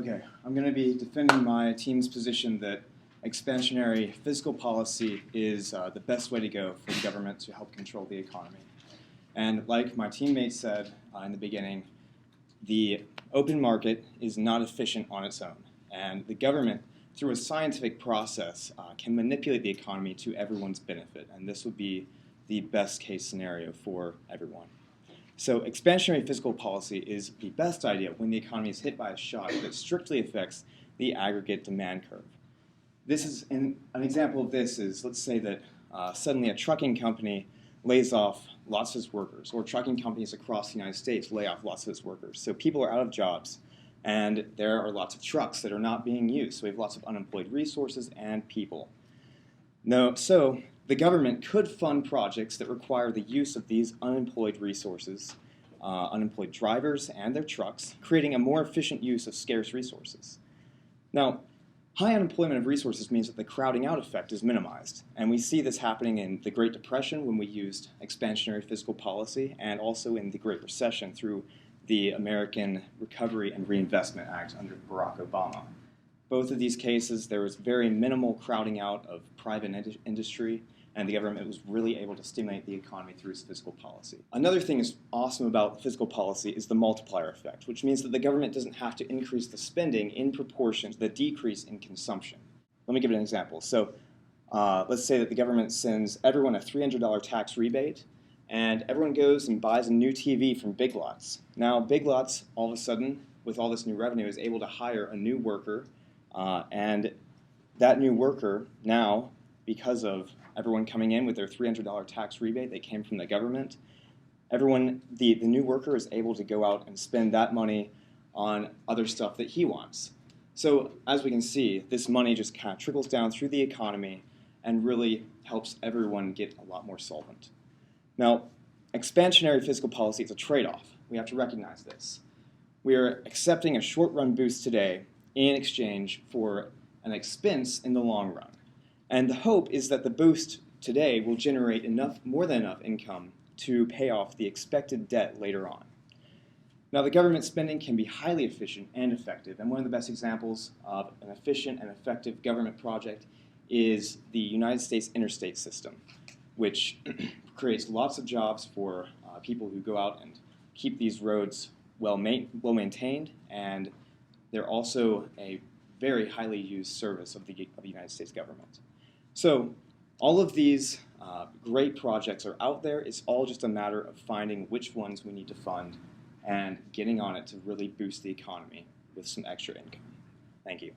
Okay, I'm going to be defending my team's position that expansionary fiscal policy is the best way to go for the government to help control the economy. And like my teammate said in the beginning, the open market is not efficient on its own. And the government, through a scientific process, can manipulate the economy to everyone's benefit. And this would be the best case scenario for everyone. So expansionary fiscal policy is the best idea when the economy is hit by a shock that strictly affects the aggregate demand curve. This is an example of this is, let's say that suddenly a trucking company lays off lots of its workers, or trucking companies across the United States lay off lots of its workers. So people are out of jobs, and there are lots of trucks that are not being used. So we have lots of unemployed resources and people. So the government could fund projects that require the use of these unemployed resources, unemployed drivers and their trucks, creating a more efficient use of scarce resources. Now, high unemployment of resources means that the crowding out effect is minimized. And we see this happening in the Great Depression when we used expansionary fiscal policy, and also in the Great Recession through the American Recovery and Reinvestment Act under Barack Obama. Both of these cases, there was very minimal crowding out of private industry, and the government was really able to stimulate the economy through its fiscal policy. Another thing that's awesome about fiscal policy is the multiplier effect, which means that the government doesn't have to increase the spending in proportion to the decrease in consumption. Let me give you an example. So let's say that the government sends everyone a $300 tax rebate, and everyone goes and buys a new TV from Big Lots. Now, Big Lots, all of a sudden, with all this new revenue, is able to hire a new worker, and that new worker now, because of everyone coming in with their $300 tax rebate, they came from the government, the new worker is able to go out and spend that money on other stuff that he wants. So as we can see, this money just kind of trickles down through the economy and really helps everyone get a lot more solvent. Now, expansionary fiscal policy is a trade-off. We have to recognize this. We are accepting a short-run boost today in exchange for an expense in the long run. And the hope is that the boost today will generate more than enough income to pay off the expected debt later on. Now, the government spending can be highly efficient and effective, and one of the best examples of an efficient and effective government project is the United States interstate system, which creates lots of jobs for people who go out and keep these roads well maintained, and they're also a very highly used service of the United States government. So all of these great projects are out there. It's all just a matter of finding which ones we need to fund and getting on it to really boost the economy with some extra income. Thank you.